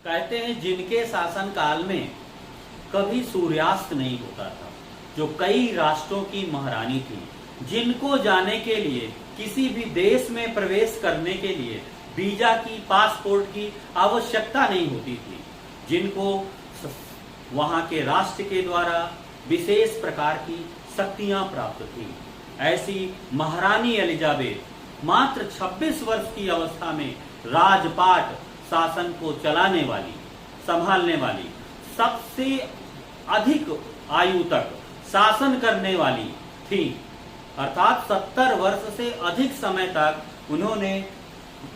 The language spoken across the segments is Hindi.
कहते हैं जिनके शासन काल में कभी सूर्यास्त नहीं होता था, जो कई राष्ट्रों की महारानी थी, जिनको जाने के लिए किसी भी देश में प्रवेश करने के लिए वीजा की, पासपोर्ट की आवश्यकता नहीं होती थी, जिनको वहां के राष्ट्र के द्वारा विशेष प्रकार की शक्तियां प्राप्त थी, ऐसी महारानी एलिजाबेथ मात्र 26 वर्ष की अवस्था में राजपाट शासन को चलाने वाली, संभालने वाली, सबसे अधिक आयु तक शासन करने वाली थी। अर्थात 70 वर्ष से अधिक समय तक उन्होंने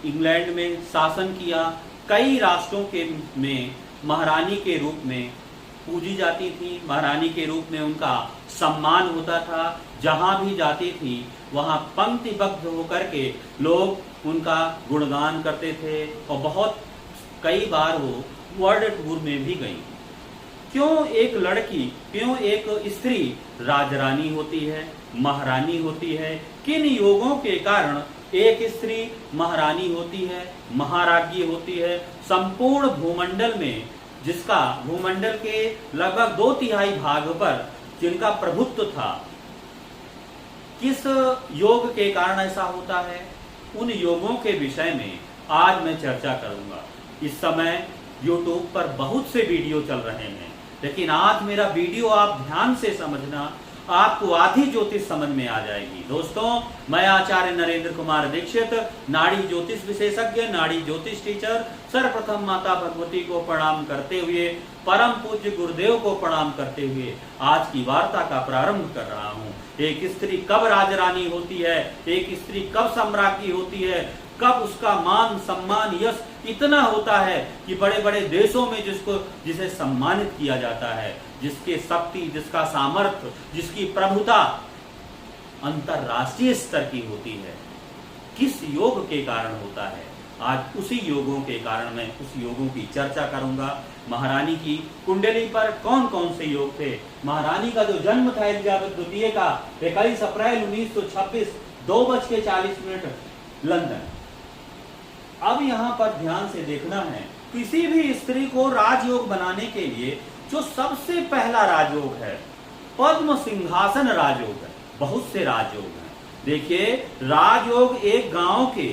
इंग्लैंड में शासन किया। कई राष्ट्रों के में महारानी के रूप में पूजी जाती थी, महारानी के रूप में उनका सम्मान होता था। जहां भी जाती थी वहां पंक्तिबद्ध होकर के लोग उनका गुणगान करते थे और बहुत कई बार वो वर्ल्ड टूर में भी गई। क्यों एक लड़की, क्यों एक स्त्री राजरानी होती है, महारानी होती है? किन योगों के कारण एक स्त्री महारानी होती है, महाराज्ञी होती है? संपूर्ण भूमंडल में, जिसका भूमंडल के लगभग 2/3 भाग पर जिनका प्रभुत्व था, किस योग के कारण ऐसा होता है? उन योगों के विषय में आज मैं चर्चा करूंगा। इस समय YouTube पर बहुत से वीडियो चल रहे हैं, लेकिन आज मेरा वीडियो आप ध्यान से समझना, आपको आधी ज्योतिष समझ में आ जाएगी। दोस्तों, मैं आचार्य नरेंद्र कुमार दीक्षित, नाड़ी ज्योतिष विशेषज्ञ, नाड़ी ज्योतिष टीचर, सर्वप्रथम माता भगवती को प्रणाम करते हुए, परम पूज्य गुरुदेव को प्रणाम करते हुए आज की वार्ता का प्रारंभ कर रहा हूँ। एक स्त्री कब राजरानी होती है, एक स्त्री कब सम्राज्ञी होती है, कब उसका मान, सम्मान, यश इतना होता है कि बड़े बड़े देशों में जिसे सम्मानित किया जाता है, जिसके शक्ति, जिसका सामर्थ्य, जिसकी प्रभुता अंतरराष्ट्रीय स्तर की होती है, किस योग के कारण होता है? आज उसी योगों के कारण मैं उस योगों की चर्चा करूंगा। महारानी की कुंडली पर कौन कौन से योग थे? महारानी का जो जन्म था एलिजाबेथ द्वितीय का 21 अप्रैल 1926 2:40 लंदन। अब यहाँ पर ध्यान से देखना है, किसी भी स्त्री को राजयोग बनाने के लिए जो सबसे पहला राजयोग है पद्म सिंहासन राजयोग है। बहुत से राजयोग हैं। देखिए, राजयोग एक गांव के,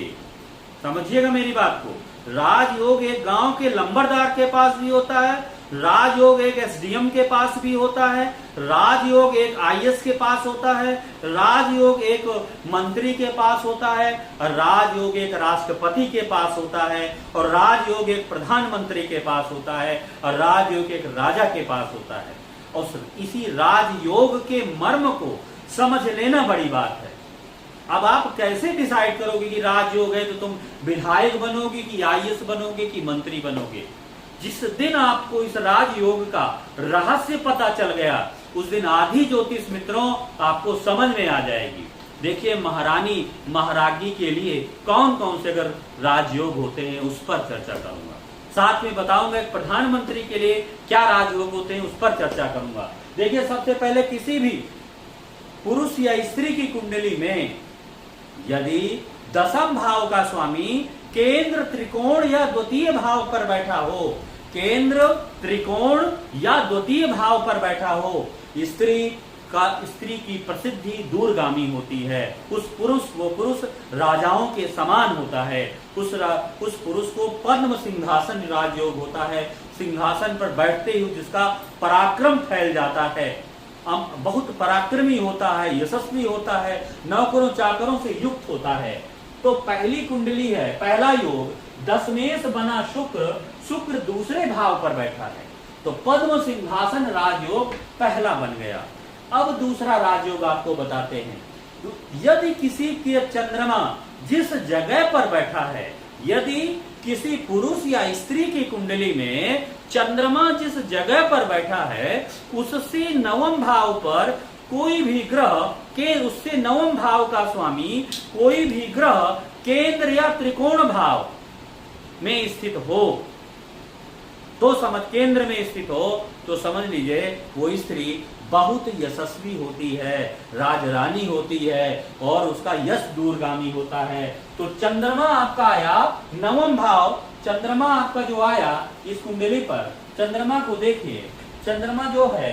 समझिएगा मेरी बात को, राजयोग एक गांव के लंबरदार के पास भी होता है, राजयोग एक एसडीएम के पास भी होता है, राजयोग एक आईएएस के पास होता है, राजयोग एक मंत्री के पास होता है, और राजयोग एक राष्ट्रपति के पास होता है, और राजयोग एक प्रधानमंत्री के पास होता है, और राजयोग एक राजा के पास होता है। और इसी राजयोग के मर्म को समझ लेना बड़ी बात है। अब आप कैसे डिसाइड करोगे कि राजयोग है तो तुम विधायक बनोगे कि आईएएस बनोगे कि मंत्री बनोगे? जिस दिन आपको इस राजयोग का रहस्य पता चल गया, उस दिन आधी ज्योतिष मित्रों आपको समझ में आ जाएगी। देखिए, महारानी, महाराज्ञी के लिए कौन कौन से अगर राजयोग होते हैं उस पर चर्चा करूंगा। साथ में बताऊंगा एक प्रधानमंत्री के लिए क्या राजयोग होते हैं, उस पर चर्चा करूंगा। देखिए, सबसे पहले किसी भी पुरुष या स्त्री की कुंडली में यदि दशम भाव का स्वामी केंद्र, त्रिकोण या द्वितीय भाव पर बैठा हो, केंद्र, त्रिकोण या द्वितीय भाव पर बैठा हो, स्त्री की प्रसिद्धि दूरगामी होती है। वो पुरुष राजाओं के समान होता है। उस पुरुष को पद्म सिंहासन राजयोग होता है। सिंहासन पर बैठते ही जिसका पराक्रम फैल जाता है, बहुत पराक्रमी होता है, यशस्वी होता है, नौकरों चाकरों से युक्त होता है। तो पहली कुंडली है, पहला योग दशमेश बना शुक्र, शुक्र दूसरे भाव पर बैठा है, तो पद्म सिंहासन राजयोग पहला बन गया। अब दूसरा राजयोग आपको बताते हैं। यदि किसी के चंद्रमा जिस जगह पर बैठा है, यदि किसी पुरुष या स्त्री की कुंडली में चंद्रमा जिस जगह पर बैठा है, उससे नवम भाव पर कोई भी ग्रह के, उससे नवम भाव का स्वामी कोई भी ग्रह केंद्र या त्रिकोण भाव में स्थित हो, तो केंद्र में स्थित हो तो समझ लीजिए वो स्त्री बहुत यशस्वी होती है, राजरानी होती है और उसका यश दूरगामी होता है। तो चंद्रमा आपका आया नवम भाव चंद्रमा आपका जो आया इस कुंडली पर, चंद्रमा को देखिए, चंद्रमा जो है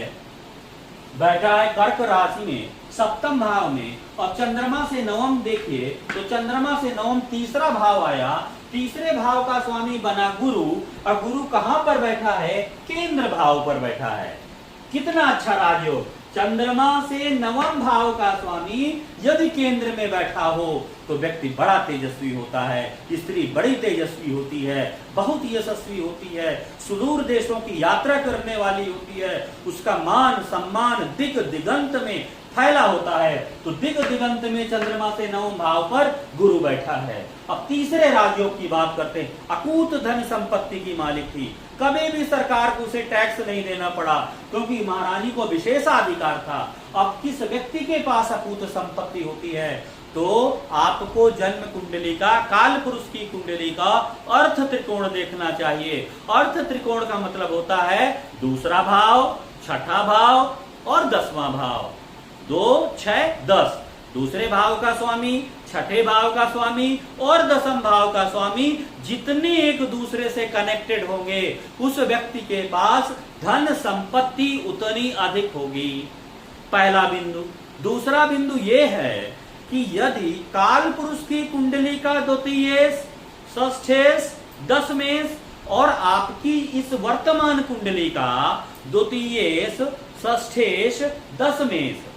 बैठा है कर्क राशि में सप्तम भाव में, और चंद्रमा से नवम देखिए तो चंद्रमा से नवम तीसरा भाव आया, तीसरे भाव का स्वामी बना गुरु, और गुरु कहां पर बैठा है? केंद्र भाव पर बैठा है। कितना अच्छा राजयोग, चंद्रमा से नवम भाव का स्वामी यदि केंद्र में बैठा हो तो व्यक्ति बड़ा तेजस्वी होता है, स्त्री बड़ी तेजस्वी होती है, बहुत यशस्वी होती है, सुदूर देशों की यात्रा करने वाली होती है, उसका मान सम्मान दिग दिगंत में फैला होता है। तो दिग दिगंत में चंद्रमा से नवम भाव पर गुरु बैठा है। अब तीसरे राजयोग की बात करते हैं। अकूत धन संपत्ति की मालिक थी, कभी भी सरकार को उसे टैक्स नहीं देना पड़ा क्योंकि महारानी को विशेषाधिकार था। अब किस व्यक्ति के पास अकूत संपत्ति होती है? तो आपको जन्म कुंडली का, काल पुरुष की कुंडली का अर्थ त्रिकोण देखना चाहिए। अर्थ त्रिकोण का मतलब होता है दूसरा भाव, छठा भाव और 10वां भाव। 2, 6, 10 दूसरे भाव का स्वामी, छठे भाव का स्वामी और 10वें भाव का स्वामी जितने एक दूसरे से कनेक्टेड होंगे उस व्यक्ति के पास धन संपत्ति उतनी अधिक होगी। पहला बिंदु। दूसरा बिंदु यह है कि यदि काल पुरुष की कुंडली का द्वितीयेश, षष्ठेश, दशमेश और आपकी इस वर्तमान कुंडली का द्वितीयेश, षष्ठेश, दशमेश,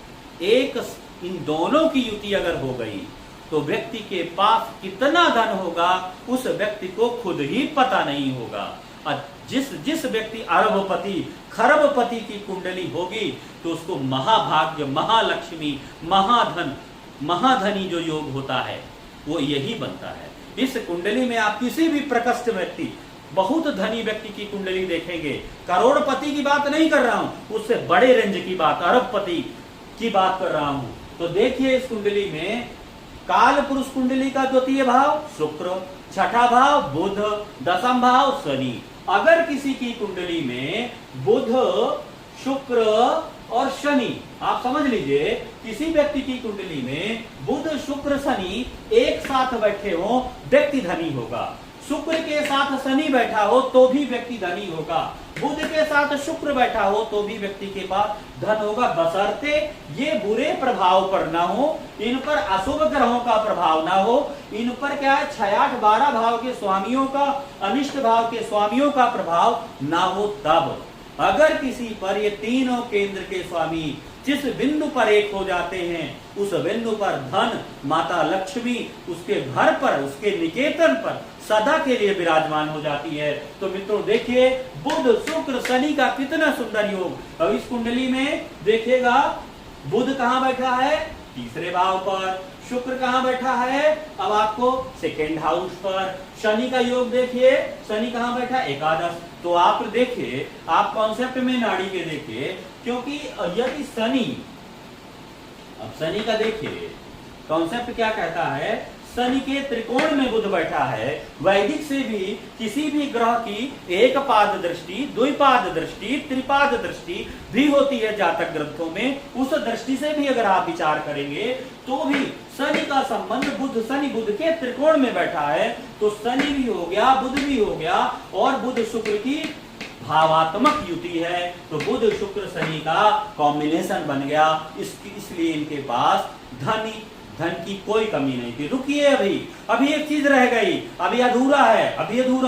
एक इन दोनों की युति अगर हो गई तो व्यक्ति के पास कितना धन होगा उस व्यक्ति को खुद ही पता नहीं होगा। और जिस व्यक्ति अरबपति, खरबपति की कुंडली होगी तो उसको महाभाग्य, महालक्ष्मी, महाधन, महाधनी जो योग होता है वो यही बनता है। इस कुंडली में आप किसी भी प्रकृष्ट व्यक्ति, बहुत धनी व्यक्ति की कुंडली देखेंगे, करोड़पति की बात नहीं कर रहा हूं, उससे बड़े रेंज की बात, अरबपति की बात कर रहा हूं। तो देखिए इस कुंडली में काल पुरुष कुंडली का द्वितीय भाव शुक्र, छठा भाव बुध, 10वां भाव शनि। अगर किसी की कुंडली में बुध, शुक्र और शनि, आप समझ लीजिए किसी व्यक्ति की कुंडली में बुध, शुक्र, शनि एक साथ बैठे हो, व्यक्ति धनी होगा। शुक्र के साथ शनि बैठा हो तो भी व्यक्ति धनी होगा, बुध के साथ शुक्र बैठा हो तो भी व्यक्ति के पास धन होगा, बशर्ते ये बुरे प्रभाव पर ना हो, इन पर अशुभ ग्रहों का प्रभाव ना हो, इन पर क्या है 6, 8, 12 भाव के स्वामियों का, अनिष्ट भाव के स्वामियों का प्रभाव ना हो। तब अगर किसी पर ये तीनों केंद्र के स्वामी जिस बिंदु पर एक हो जाते हैं उस बिंदु पर धन, माता लक्ष्मी उसके घर पर, उसके निकेतन पर सदा के लिए विराजमान हो जाती है। तो मित्रों देखिए बुध, शुक्र, शनि का कितना सुंदर योग। अब इस कुंडली में देखिएगा बुध कहां बैठा है? तीसरे भाव पर। शुक्र कहां बैठा है? अब आपको सेकेंड हाउस पर। शनि का योग देखिए, शनि कहां बैठा? एकादश। तो आप देखिए, आप कॉन्सेप्ट में नाड़ी के देखिए, क्योंकि यदि शनि, अब शनि का देखिए कॉन्सेप्ट क्या कहता है, शनि के त्रिकोण में बुध बैठा है। वैदिक से भी किसी भी ग्रह की एक पाद दृष्टि, द्विपाद दृष्टि, त्रिपाद दृष्टि भी होती है जातक ग्रंथों में। उस दृष्टि से भी अगर आप विचार करेंगे तो भी शनि का संबंध बुध, शनि बुध के त्रिकोण में बैठा है तो शनि भी हो गया, बुध भी हो गया, और बुध शुक्र की भावात्मक युति है। तो बुध शुक्र शनि का कॉम्बिनेशन बन गया, इसलिए इनके पास धन की कोई कमी नहीं थी। रुकिए, अभी एक चीज रह गई, अभी अधूरा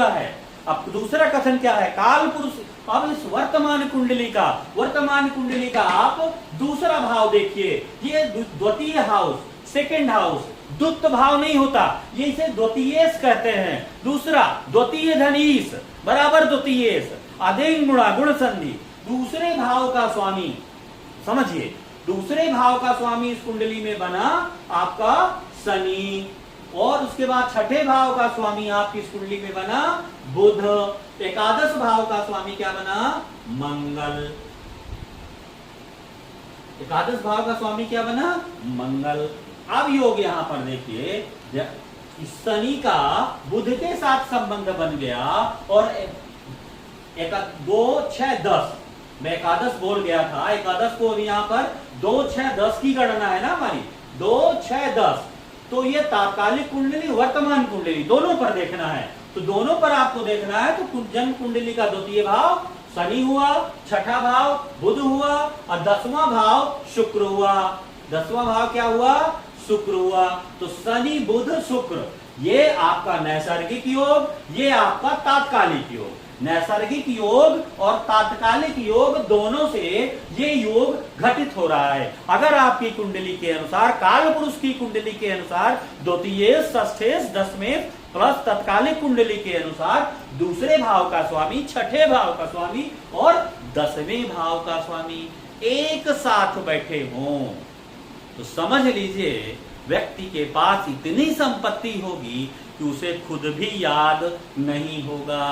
है। अब दूसरा कथन क्या है? काल पुरुष। अब इस वर्तमान कुंडली का आप दूसरा भाव देखिए, ये द्वितीय हाउस, सेकेंड हाउस, द्वितीय भाव नहीं होता, ये इसे द्वितीयेश कहते हैं। दूसरा द्वितीय धनीश बराबर द्वितीयेश, अधीन गुणा गुण संधि। दूसरे भाव का स्वामी, समझिए दूसरे भाव का स्वामी इस कुंडली में बना आपका शनि, और उसके बाद छठे भाव का स्वामी आपकी इस कुंडली में बना बुध, एकादश भाव का स्वामी क्या बना? मंगल। एकादश भाव का स्वामी क्या बना? मंगल। अब योग यहां पर देखिए, शनि का बुध के साथ संबंध बन गया, और 2, 6, 10 मैं एकादश बोल गया था, एकादश को यहाँ पर 2, 6, 10 की गणना है ना हमारी, 2, 6, 10। तो ये तात्कालिक कुंडली, वर्तमान कुंडली दोनों पर देखना है। तो दोनों पर आपको देखना है। तो जन्म कुंडली का द्वितीय भाव शनि हुआ, छठा भाव बुध हुआ और 10वां भाव शुक्र हुआ। 10वां भाव क्या हुआ? शुक्र हुआ। तो शनि बुध शुक्र ये आपका नैसर्गिक योग, ये आपका तात्कालिक योग। नैसर्गिक योग और तात्कालिक योग दोनों से ये योग घटित हो रहा है। अगर आपकी कुंडली के अनुसार, काल पुरुष की कुंडली के अनुसार द्वितीय, षष्ठेश, दशमेश प्लस तत्कालिक कुंडली के अनुसार दूसरे भाव का स्वामी, छठे भाव का स्वामी और 10वें भाव का स्वामी एक साथ बैठे हों, तो समझ लीजिए व्यक्ति के पास इतनी संपत्ति होगी कि उसे खुद भी याद नहीं होगा।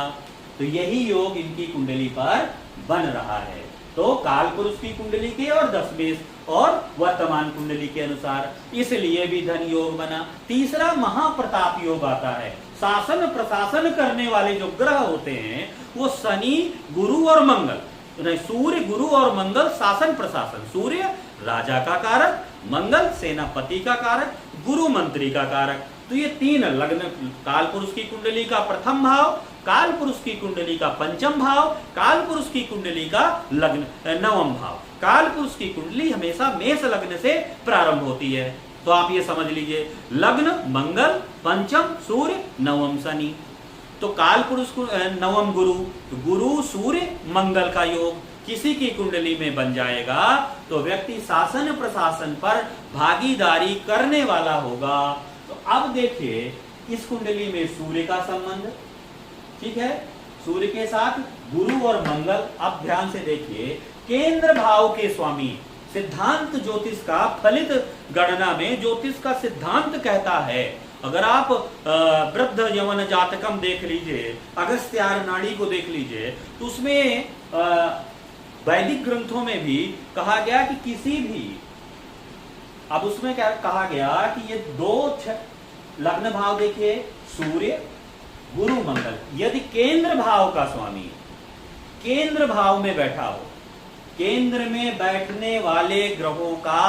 तो यही योग इनकी कुंडली पर बन रहा है। तो काल पुरुष की कुंडली के और दशमेश और वर्तमान कुंडली के अनुसार इसलिए भी धन योग बना। तीसरा महाप्रताप योग आता है। शासन प्रशासन करने वाले जो ग्रह होते हैं वो शनि, गुरु और मंगल, सूर्य, गुरु और मंगल शासन प्रशासन। सूर्य राजा का कारक, मंगल सेनापति का कारक, गुरु मंत्री का कारक। तो ये तीन लग्न, काल पुरुष की कुंडली का प्रथम भाव, काल पुरुष की कुंडली का पंचम भाव, काल पुरुष की कुंडली का लग्न नवम भाव। काल पुरुष की कुंडली हमेशा मेष लग्न से प्रारंभ होती है। तो आप ये समझ लीजिए, लग्न मंगल, पंचम सूर्य, नवम शनि। तो काल पुरुष को नवम गुरु, तो गुरु सूर्य मंगल का योग किसी की कुंडली में बन जाएगा तो व्यक्ति शासन प्रशासन पर भागीदारी करने वाला होगा। तो अब देखिए इस कुंडली में सूर्य का संबंध, ठीक है, सूर्य के साथ गुरु और मंगल। अब ध्यान से देखिए, केंद्र भाव के स्वामी, सिद्धांत ज्योतिष का फलित गणना में ज्योतिष का सिद्धांत कहता है, अगर आप वृद्ध यवन जातकम देख लीजिए, अगस्त्यार नाड़ी को देख लीजिए, तो उसमें वैदिक ग्रंथों में भी कहा गया कि किसी भी, अब उसमें क्या कहा गया कि ये दो लग्न भाव देखिए, सूर्य गुरु मंगल, यदि केंद्र भाव का स्वामी केंद्र भाव में बैठा हो, केंद्र में बैठने वाले ग्रहों का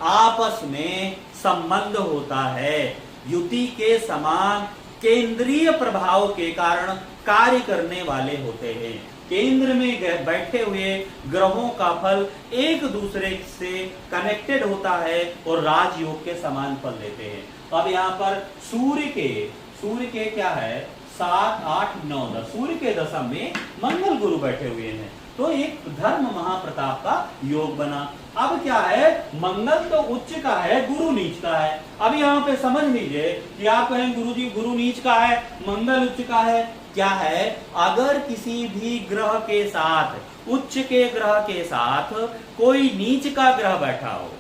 आपस में संबंध होता है, युति के समान केंद्रीय प्रभाव के कारण कार्य करने वाले होते हैं। केंद्र में बैठे हुए ग्रहों का फल एक दूसरे से कनेक्टेड होता है और राजयोग के समान फल देते हैं। अब यहाँ पर सूर्य के क्या है, 7, 8, 9, 10, सूर्य के दशम में मंगल गुरु बैठे हुए हैं, तो एक धर्म महाप्रताप का योग बना। अब क्या है, मंगल तो उच्च का है, गुरु नीच का है। अब यहाँ पे समझ लीजिए कि आप कहें गुरु जी गुरु नीच का है, मंगल उच्च का है, क्या है, अगर किसी भी ग्रह के साथ, उच्च के ग्रह के साथ कोई नीच का ग्रह बैठा हो,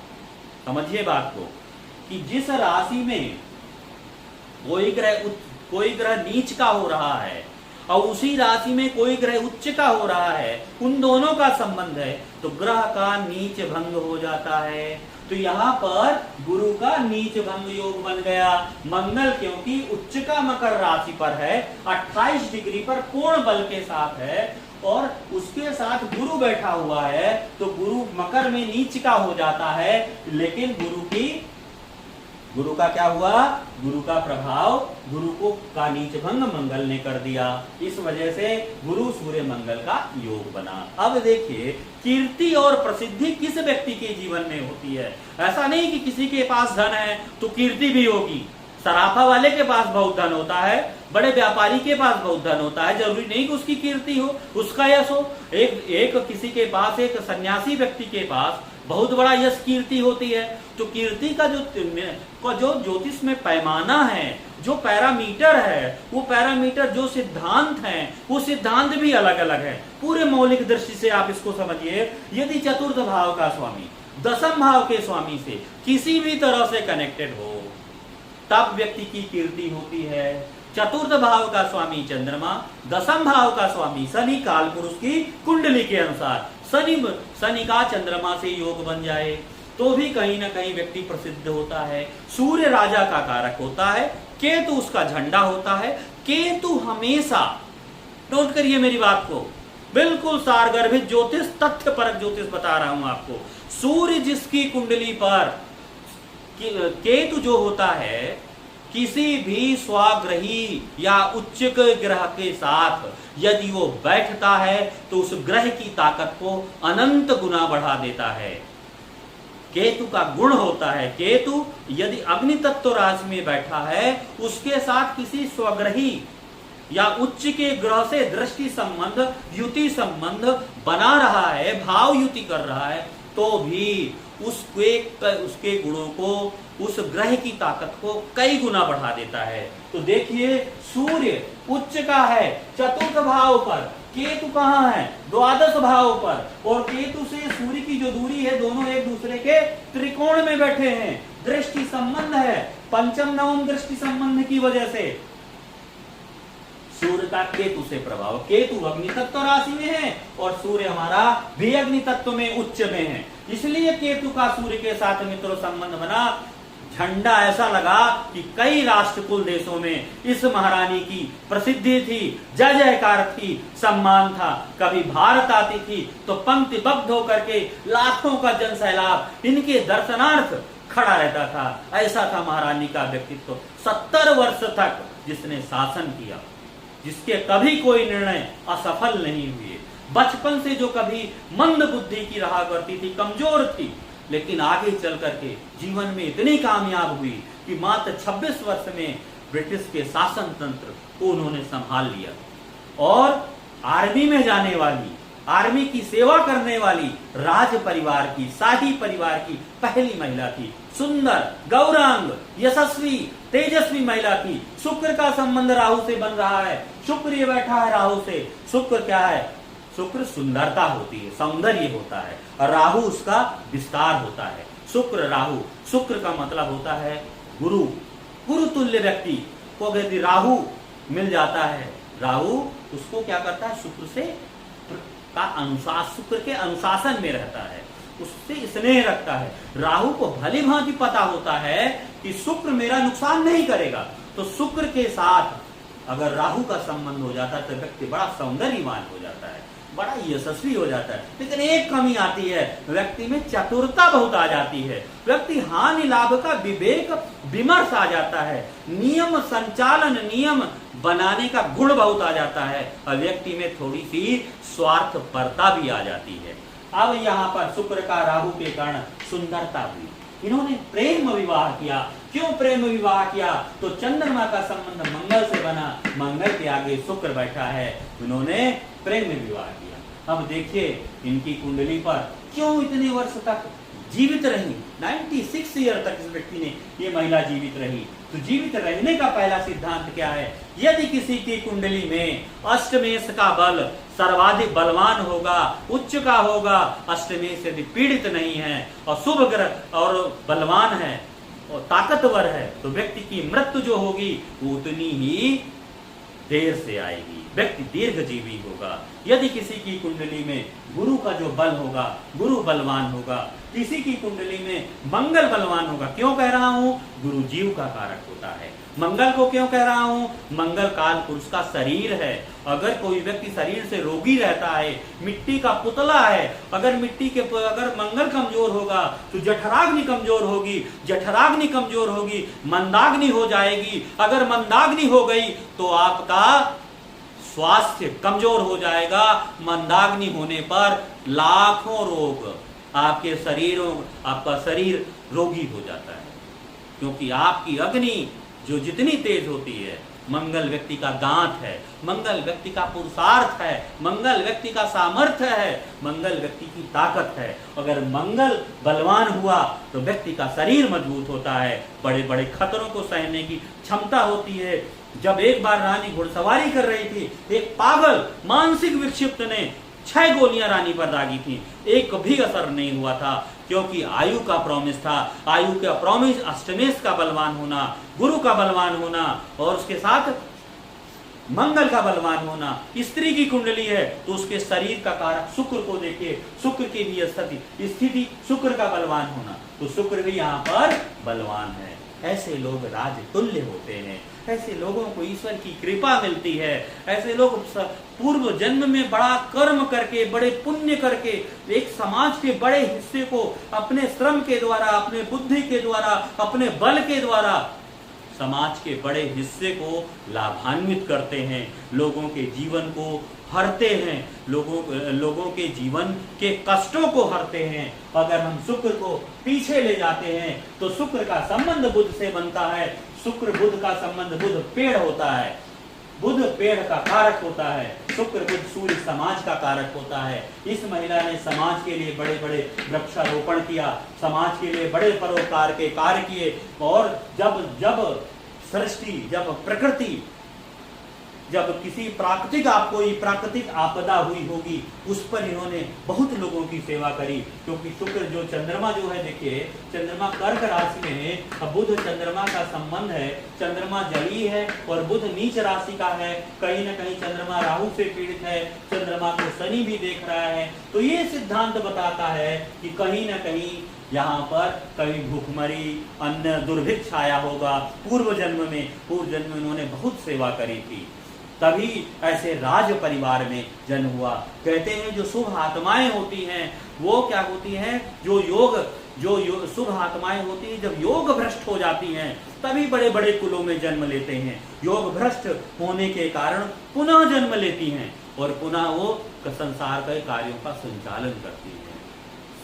समझिए बात को, कि जिस राशि में कोई ग्रह नीच का हो रहा है और उसी राशि में कोई ग्रह उच्च का हो रहा है, उन दोनों का संबंध है, तो ग्रह का नीच भंग हो जाता है। तो यहाँ पर गुरु का नीच भंग योग बन गया। मंगल क्योंकि उच्च का मकर राशि पर है, 28 डिग्री पर कोण बल के साथ है और उसके साथ गुरु बैठा हुआ है, तो गुरु मकर में नीच का हो जाता है, लेकिन गुरु का क्या हुआ, गुरु का प्रभाव, गुरु को का नीच भंग मंगल ने कर दिया। इस वजह से गुरु सूर्य मंगल का योग बना। अब देखिए, कीर्ति और प्रसिद्धि किस व्यक्ति के जीवन में होती है। ऐसा नहीं कि किसी के पास धन है तो कीर्ति भी होगी। सराफा वाले के पास बहुत धन होता है, बड़े व्यापारी के पास बहुत धन होता है, जरूरी नहीं कि उसकी कीर्ति हो, उसका यश हो। एक किसी के पास, एक सन्यासी व्यक्ति के पास बहुत बड़ा यश कीर्ति होती है। तो कीर्ति का जो ज्योतिष में पैमाना है, जो पैरामीटर है, वो पैरामीटर, जो सिद्धांत है, वो सिद्धांत भी अलग अलग है। पूरे मौलिक दृष्टि से आप इसको समझिए। यदि चतुर्थ भाव का स्वामी दसम भाव के स्वामी से किसी भी तरह से कनेक्टेड हो, तब व्यक्ति की कीर्ति होती है। चतुर्थ भाव का स्वामी चंद्रमा, दसम भाव का स्वामी शनि, काल पुरुष की कुंडली के अनुसार शनि का चंद्रमा से योग बन जाए तो भी कहीं ना कहीं व्यक्ति प्रसिद्ध होता है। सूर्य राजा का कारक होता है, केतु उसका झंडा होता है। केतु हमेशा, नोट करिए मेरी बात को, बिल्कुल सारगर्भित ज्योतिष, तथ्य परक ज्योतिष बता रहा हूं आपको। सूर्य जिसकी कुंडली पर केतु जो होता है किसी भी स्वाग्रही या उच्च ग्रह के साथ यदि वो बैठता है तो उस ग्रह की ताकत को अनंत गुना बढ़ा देता है। केतु का गुण होता है, केतु यदि अग्नि तत्व राशि में बैठा है, उसके साथ किसी स्वग्रही या उच्च के ग्रह से दृष्टि संबंध, युति संबंध बना रहा है, भाव युति कर रहा है, तो भी उसके गुणों को, उस ग्रह की ताकत को कई गुना बढ़ा देता है। तो देखिए, सूर्य उच्च का है चतुर्थ भाव पर, केतु कहाँ है? द्वादश भाव पर, और केतु से सूर्य की जो दूरी है, दोनों एक दूसरे के त्रिकोण में बैठे हैं, दृष्टि संबंध है, पंचम नवम दृष्टि संबंध की वजह से सूर्य का केतु से प्रभाव। केतु अग्नि तत्व राशि में है और सूर्य हमारा भी अग्नि तत्व में उच्च में है, इसलिए केतु का सूर्य के साथ मित्रों संबंध बना। झंडा ऐसा लगा कि कई राष्ट्र कुल देशों में इस महारानी की प्रसिद्धि थी, जय जयकार थी, सम्मान था। कभी भारत आती थी तो पंक्तिबद्ध होकर के लाखों का जन सैलाब इनके दर्शनार्थ खड़ा रहता था। ऐसा था महारानी का व्यक्तित्व। 70 वर्ष तक जिसने शासन किया, जिसके कभी कोई निर्णय असफल नहीं हुए, बचपन से जो कभी मंद बुद्धि की रहा करती थी, कमजोर थी, लेकिन आगे चल करके जीवन में इतनी कामयाब हुई कि मात्र 26 वर्ष में ब्रिटिश के शासन तंत्र को उन्होंने संभाल लिया। और आर्मी में जाने वाली, आर्मी की सेवा करने वाली राज परिवार की, शाही परिवार की पहली महिला थी। सुंदर, गौरांग, यशस्वी, तेजस्वी महिला थी। शुक्र का संबंध राहु से बन रहा है, शुक्र ये बैठा है राहु से। शुक्र क्या है? शुक्र सुंदरता होती है, सौंदर्य होता है, और राहु उसका विस्तार होता है। शुक्र राहु, शुक्र का मतलब होता है गुरु, गुरु तुल्य व्यक्ति को यदि राहु मिल जाता है, राहु उसको क्या करता है? शुक्र से का अनुशासन, शुक्र के अनुशासन में रहता है, उससे स्नेह रखता है। राहु को भली भांति पता होता है कि शुक्र मेरा नुकसान नहीं करेगा, तो शुक्र के साथ अगर राहु का संबंध हो जाता है तो व्यक्ति बड़ा सौंदर्यवान हो जाता है, बड़ा यशस्वी हो जाता है। लेकिन एक कमी आती है, व्यक्ति में चतुरता बहुत आ जाती है, व्यक्ति हानि लाभ का विवेक विमर्श आ जाता है, नियम संचालन, नियम बनाने का गुण बहुत आ जाता है, और व्यक्ति में थोड़ी सी स्वार्थपरता भी आ जाती है। अब यहाँ पर शुक्र का राहु के कारण सुंदरता हुई। इन्होंने प्रेम विवाह किया। क्यों प्रेम विवाह किया? तो चंद्रमा का संबंध मंगल से बना, मंगल के आगे शुक्र बैठा है, उन्होंने प्रेम विवाह किया। अब देखिए, इनकी कुंडली पर क्यों इतने वर्ष तक जीवित रही? 96 ईयर तक इस व्यक्ति ने, ये महिला जीवित रही। तो जीवित रहने का पहला सिद्धांत क्या है? यदि किसी की कुंडली में अष्टमेश का बल सर्वाधिक बलवान होगा, उच्च का होगा, अष्टमेश यदि पीड़ित नहीं है और शुभ ग्रह और बलवान है और ताकतवर है, तो व्यक्ति की मृत्यु जो होगी वो उतनी ही देर से आएगी, व्यक्ति दीर्घजीवी होगा। यदि किसी की कुंडली में गुरु का जो बल होगा, गुरु बलवान होगा, किसी की कुंडली में मंगल बलवान होगा। क्यों कह रहा हूं? गुरु जीव का कारक होता है। मंगल को क्यों कह रहा हूं? मंगल काल पुरुष का शरीर है। अगर कोई व्यक्ति शरीर से रोगी रहता है, मिट्टी का पुतला है, अगर मंगल कमजोर होगा तो जठराग्नि कमजोर होगी, जठराग्नि कमजोर होगी, मंदाग्नि हो जाएगी। अगर मंदाग्नि हो गई तो आपका स्वास्थ्य कमजोर हो जाएगा। मंदाग्नि होने पर लाखों रोग आपका शरीर रोगी हो जाता है, क्योंकि आपकी अग्नि जो जितनी तेज होती है, मंगल व्यक्ति का दांत है, मंगल व्यक्ति का पुरुषार्थ है, मंगल व्यक्ति का सामर्थ्य है, मंगल व्यक्ति की ताकत है। अगर मंगल बलवान हुआ तो व्यक्ति का शरीर मजबूत होता है, बड़े बड़े खतरों को सहने की क्षमता होती है। जब एक बार रानी घुड़सवारी कर रही थी, एक पागल मानसिक विक्षिप्त ने 6 गोलियां रानी पर दागी थी, एक भी असर नहीं हुआ था, क्योंकि आयु का प्रॉमिस था। आयु का प्रॉमिस, अष्टमेश का बलवान होना, गुरु का बलवान होना और उसके साथ मंगल का बलवान होना। स्त्री की कुंडली है तो उसके शरीर का कारक शुक्र को देखिए, शुक्र की भी स्थिति शुक्र का बलवान होना, तो शुक्र भी यहाँ पर बलवान है। ऐसे लोग राजतुल्य होते हैं, ऐसे लोगों को ईश्वर की कृपा मिलती है। ऐसे लोग पूर्व जन्म में बड़ा कर्म करके, बड़े पुण्य करके, एक समाज के बड़े हिस्से को अपने श्रम के द्वारा, अपने बुद्धि के द्वारा, अपने बल के द्वारा समाज के बड़े हिस्से को लाभान्वित करते हैं, लोगों के जीवन को हरते हैं, लोगों के जीवन के कष्टों को हरते हैं। अगर हम शुक्र को पीछे ले जाते हैं तो शुक्र का संबंध बुध से बनता है। शुक्र बुध का संबंध, बुध पेड़ होता है, बुध पेड़ का कारक होता है, शुक्र बुध सूर्य समाज का कारक होता है। इस महिला ने समाज के लिए बड़े बड़े वृक्षारोपण किया, समाज के लिए बड़े परोपकार के कार्य किए। और जब सृष्टि, जब प्रकृति, जब किसी प्राकृतिक आपदा हुई होगी, उस पर इन्होंने बहुत लोगों की सेवा करी। क्योंकि शुक्र जो चंद्रमा जो है, देखिए चंद्रमा कर्क राशि में है, अब बुध चंद्रमा का संबंध है, चंद्रमा जलीय है और बुध नीच राशि का है। कहीं ना कहीं चंद्रमा राहु से पीड़ित है, चंद्रमा को शनि भी देख रहा है। तो ये सिद्धांत बताता है कि कहीं ना कहीं यहाँ पर कभी भूखमरी, अन्न दुर्भिक्ष आया होगा। पूर्व जन्म में उन्होंने बहुत सेवा करी थी, तभी ऐसे राज परिवार में जन्म हुआ। कहते हैं जो शुभ आत्माएं होती हैं वो क्या होती हैं, जो शुभ आत्माएं होती हैं जब योग भ्रष्ट हो जाती हैं तभी बड़े बड़े कुलों में जन्म लेते हैं। योग भ्रष्ट होने के कारण पुनः जन्म लेती हैं और पुनः वो संसार के कार्यों का संचालन करती हैं।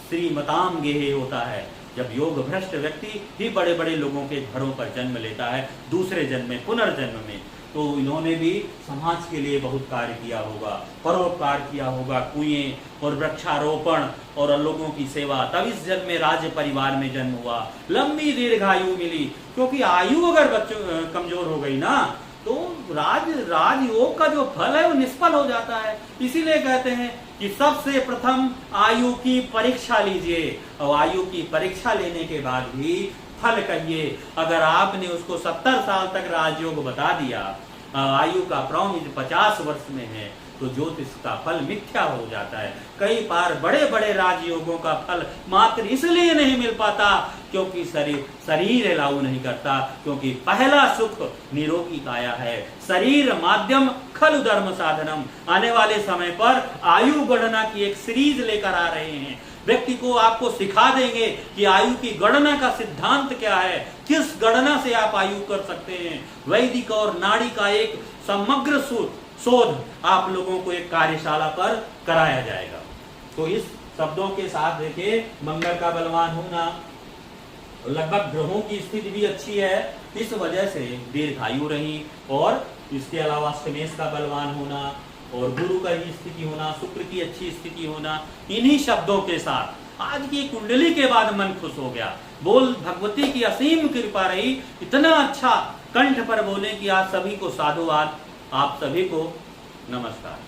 श्रीमताम गेहे होता है, जब योग भ्रष्ट व्यक्ति ही बड़े बड़े लोगों के घरों पर जन्म लेता है दूसरे जन्म में, पुनर्जन्म में। तो इन्होंने भी समाज के लिए बहुत कार्य किया होगा, परोपकार किया होगा, कुएं और वृक्षारोपण और लोगों की सेवा। तब इस जन्म में राज्य परिवार में जन्म हुआ, लंबी मिली। क्योंकि आयु अगर बच्चों कमजोर हो गई ना तो राजयोग का जो फल है वो निष्फल हो जाता है। इसीलिए कहते हैं कि सबसे प्रथम आयु की परीक्षा लीजिए, और आयु की परीक्षा लेने के बाद भी फल कहिए। अगर आपने उसको 70 साल तक राजयोग बता दिया, आयु का प्रॉमिस 50 वर्ष में है, तो ज्योतिष का फल मिथ्या हो जाता है। कई बार बड़े बड़े राजयोगों का फल मात्र इसलिए नहीं मिल पाता क्योंकि शरीर अलाउ नहीं करता। क्योंकि पहला सुख निरोगी काया है, शरीर माध्यम खल धर्म साधनम। आने वाले समय पर आयु गणना की एक सीरीज लेकर आ रहे हैं। व्यक्ति को आपको सिखा देंगे कि आयु की गणना का सिद्धांत क्या है, किस गणना से आप आयु कर सकते हैं। वैदिक और नाड़ी का एक समग्र शोध आप लोगों को एक कार्यशाला पर कराया जाएगा। तो इस शब्दों के साथ देखिए, मंगल का बलवान होना, लगभग ग्रहों की स्थिति भी अच्छी है, इस वजह से दीर्घायु रही। और इसके अलावा अष्टमेश का बलवान होना और गुरु का ही स्थिति होना, शुक्र की अच्छी स्थिति होना, इन्हीं शब्दों के साथ आज की कुंडली के बाद मन खुश हो गया। बोल भगवती की असीम कृपा रही, इतना अच्छा कंठ पर बोले कि आज सभी को साधुवाद, आप सभी को नमस्कार।